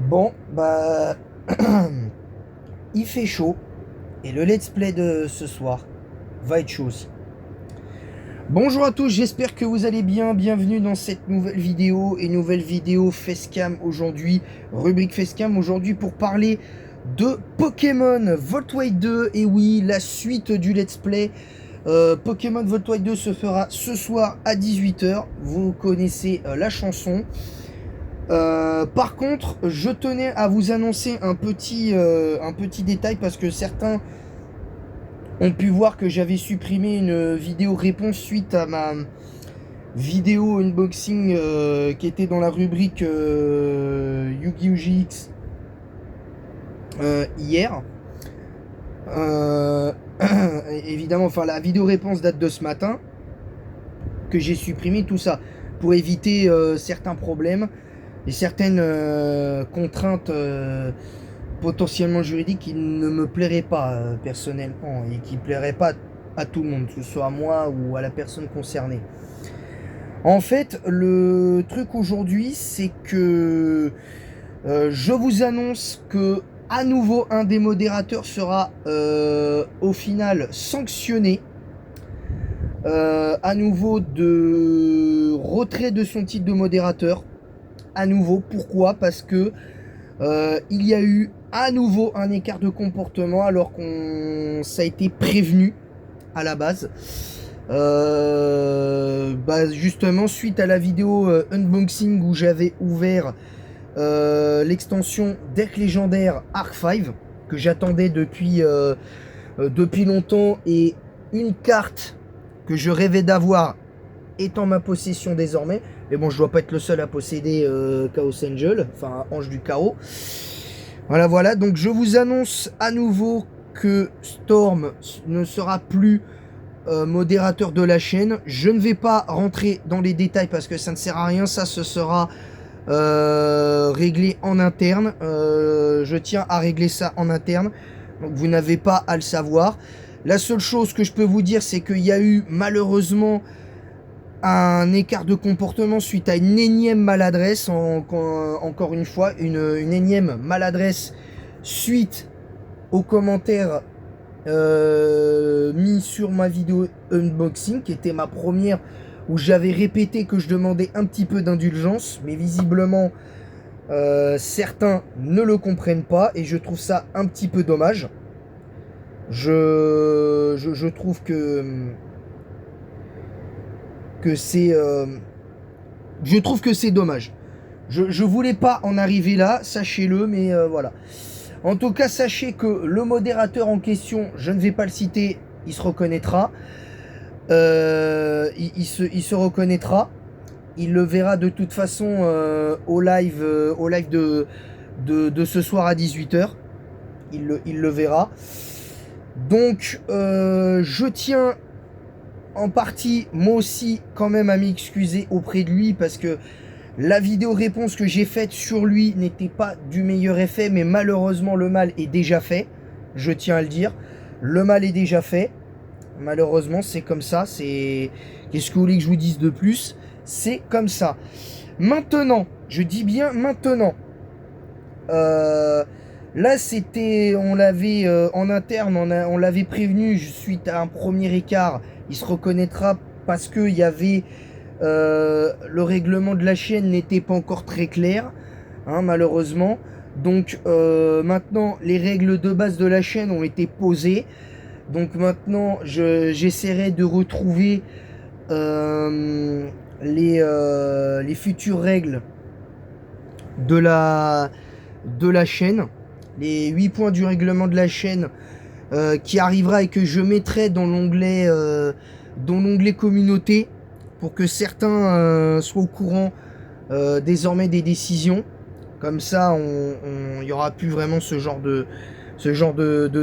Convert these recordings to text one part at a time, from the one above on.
Bon, bah, il fait chaud et le let's play de ce soir va être chaud aussi. Bonjour à tous, j'espère que vous allez bien. Bienvenue dans cette nouvelle vidéo et nouvelle vidéo Facecam aujourd'hui, rubrique Facecam aujourd'hui pour parler de Pokémon Volt White 2. Et oui, la suite du let's play Pokémon Volt White 2 se fera ce soir à 18h. Vous connaissez la chanson. Par contre, je tenais à vous annoncer un petit détail parce que certains ont pu voir que j'avais supprimé une vidéo réponse suite à ma vidéo unboxing qui était dans la rubrique Yu-Gi-Oh! GX hier. Euh, Évidemment, enfin la vidéo réponse date de ce matin que j'ai supprimé tout ça pour éviter certains problèmes et certaines contraintes potentiellement juridiques qui ne me plairaient pas personnellement et qui ne plairaient pas à tout le monde, que ce soit à moi ou à la personne concernée. En fait, le truc aujourd'hui, c'est que je vous annonce que à nouveau un des modérateurs sera au final sanctionné. À nouveau de retrait de son titre de modérateur. À nouveau, pourquoi? Parce que il y a eu à nouveau un écart de comportement alors qu'on ça a été prévenu à la base. Justement suite à la vidéo unboxing où j'avais ouvert l'extension Deck légendaire Arc 5 que j'attendais depuis longtemps, et une carte que je rêvais d'avoir est en ma possession désormais. Mais bon, je dois pas être le seul à posséder Chaos Angel, enfin Ange du Chaos. Voilà, donc je vous annonce à nouveau que Storm ne sera plus modérateur de la chaîne. Je ne vais pas rentrer dans les détails parce que ça ne sert à rien, ça ce sera réglé en interne. Je tiens à régler ça en interne, donc vous n'avez pas à le savoir. La seule chose que je peux vous dire, c'est qu'il y a eu malheureusement un écart de comportement suite à une énième maladresse, encore une fois, une énième maladresse suite aux commentaires mis sur ma vidéo unboxing, qui était ma première, où j'avais répété que je demandais un petit peu d'indulgence, mais visiblement certains ne le comprennent pas, et je trouve ça un petit peu dommage. Je trouve que c'est je trouve que c'est dommage. Je voulais pas en arriver là, sachez-le, mais voilà. En tout cas, sachez que le modérateur en question, je ne vais pas le citer, il se reconnaîtra. Il se reconnaîtra. Il le verra de toute façon au live de ce soir à 18h. Il le verra. Donc, je tiens en partie, moi aussi, quand même à m'excuser auprès de lui parce que la vidéo réponse que j'ai faite sur lui n'était pas du meilleur effet, mais malheureusement le mal est déjà fait. Je tiens à le dire. Le mal est déjà fait. Malheureusement, c'est comme ça. Qu'est-ce que vous voulez que je vous dise de plus? C'est comme ça. Maintenant, je dis bien maintenant. Là, on l'avait en interne, on l'avait prévenu suite à un premier écart. Il se reconnaîtra parce qu'il y avait le règlement de la chaîne n'était pas encore très clair, hein, malheureusement. Donc maintenant, les règles de base de la chaîne ont été posées. Donc maintenant, j'essaierai de retrouver les futures règles de la chaîne, les 8 points du règlement de la chaîne qui arrivera et que je mettrai dans l'onglet communauté pour que certains soient au courant désormais des décisions. Comme ça, il n'y aura plus vraiment ce genre de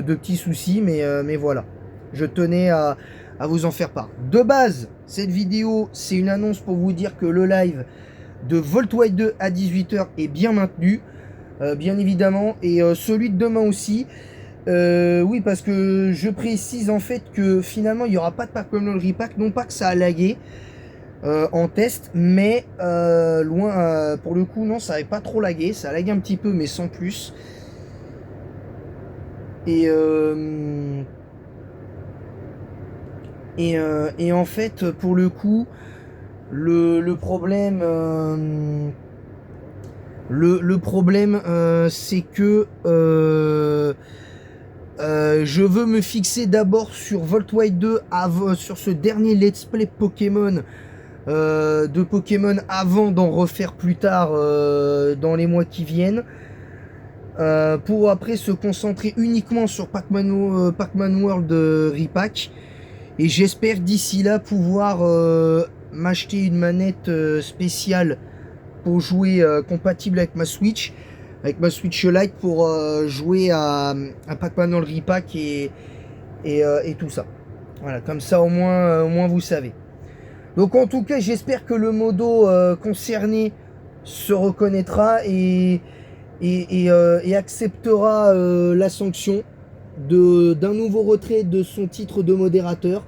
petits soucis, mais voilà. Je tenais à vous en faire part. De base, cette vidéo, c'est une annonce pour vous dire que le live de Volt White 2 à 18h est bien maintenu, bien évidemment, et celui de demain aussi. Oui, parce que je précise en fait que finalement il n'y aura pas de Pokémon Repack, non pas que ça a lagué, en test, mais loin, pour le coup, non, ça n'avait pas trop lagué. Ça lague un petit peu, mais sans plus. Et en fait, pour le coup, le problème, le problème, c'est que je veux me fixer d'abord sur Voltwide 2, sur ce dernier let's play Pokémon, de Pokémon, avant d'en refaire plus tard dans les mois qui viennent, pour après se concentrer uniquement sur Pac-Man World Repack. Et j'espère d'ici là pouvoir m'acheter une manette spéciale pour jouer, compatible avec ma Switch Lite, pour jouer à Pac-Man dans le Repack et tout ça. Voilà, comme ça au moins vous savez. Donc en tout cas, j'espère que le modo concerné se reconnaîtra et acceptera la sanction d'un nouveau retrait de son titre de modérateur.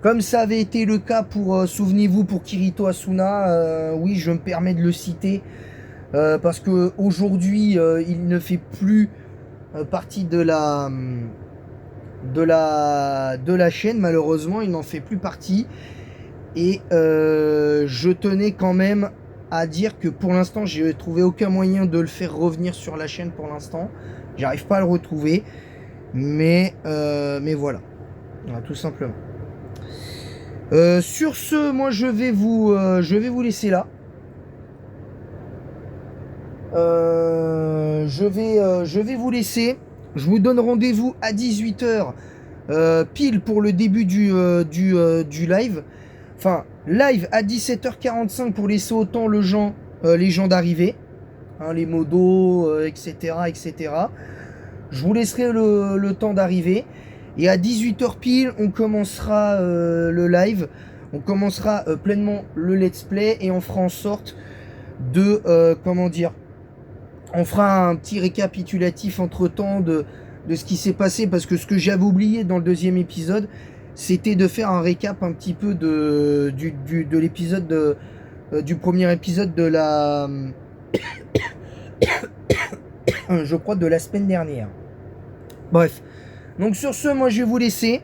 Comme ça avait été le cas pour, souvenez-vous, pour Kirito Asuna, oui, je me permets de le citer, parce que aujourd'hui il ne fait plus partie de la chaîne, malheureusement, il n'en fait plus partie. Et je tenais quand même à dire que pour l'instant, j'ai trouvé aucun moyen de le faire revenir sur la chaîne pour l'instant. J'arrive pas à le retrouver, mais voilà, tout simplement. Sur ce, moi je vais vous laisser là. Je vais vous laisser. Je vous donne rendez-vous à 18 h pile pour le début du live. Enfin, live à 17 h 45 pour laisser autant les gens d'arriver, hein, les modos, etc., etc. Je vous laisserai le temps d'arriver. Et à 18 h pile, on commencera le live. On commencera pleinement le let's play. Et on fera en sorte de... comment dire, on fera un petit récapitulatif entre-temps de ce qui s'est passé. Parce que ce que j'avais oublié dans le deuxième épisode, c'était de faire un récap un petit peu de l'épisode du premier épisode de la... je crois de la semaine dernière. Bref. Donc sur ce, moi je vais vous laisser.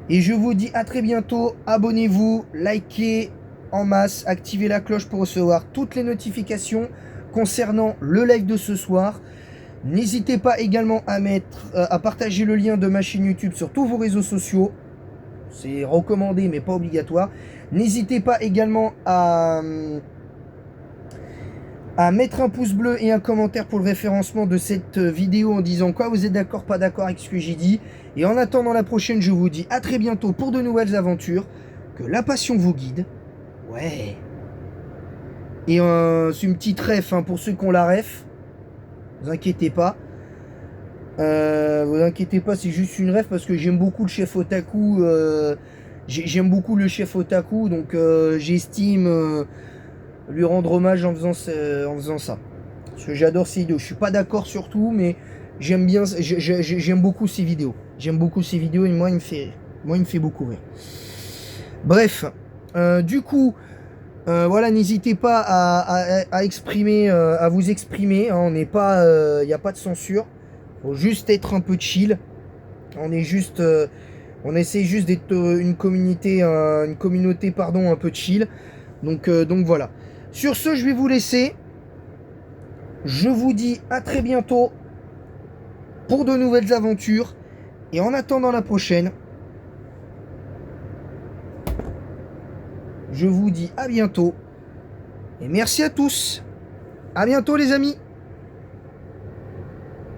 Et je vous dis à très bientôt. Abonnez-vous, likez en masse, activez la cloche pour recevoir toutes les notifications concernant le live de ce soir. N'hésitez pas également à partager le lien de ma chaîne YouTube sur tous vos réseaux sociaux. C'est recommandé mais pas obligatoire. N'hésitez pas également à mettre un pouce bleu et un commentaire pour le référencement de cette vidéo en disant quoi vous êtes d'accord, pas d'accord avec ce que j'ai dit. Et en attendant la prochaine, je vous dis à très bientôt pour de nouvelles aventures. Que la passion vous guide. Ouais. Et c'est une petite ref, hein, pour ceux qui ont la ref. Vous inquiétez pas. Vous inquiétez pas, c'est juste une ref parce que j'aime beaucoup le chef Otaku. J'aime beaucoup le chef Otaku, donc j'estime lui rendre hommage en faisant ça. Parce que j'adore ses vidéos. Je suis pas d'accord sur tout, mais j'aime bien, j'aime beaucoup ses vidéos. J'aime beaucoup ses vidéos et moi il me fait beaucoup rire. Bref, du coup, voilà, n'hésitez pas à exprimer, à vous exprimer. Hein, on n'est pas, il n'y a pas de censure. Faut juste être un peu chill. On est juste, on essaie juste d'être une communauté, pardon, un peu chill. Donc voilà. Sur ce, je vais vous laisser. Je vous dis à très bientôt pour de nouvelles aventures. Et en attendant la prochaine, je vous dis à bientôt. Et merci à tous. À bientôt les amis.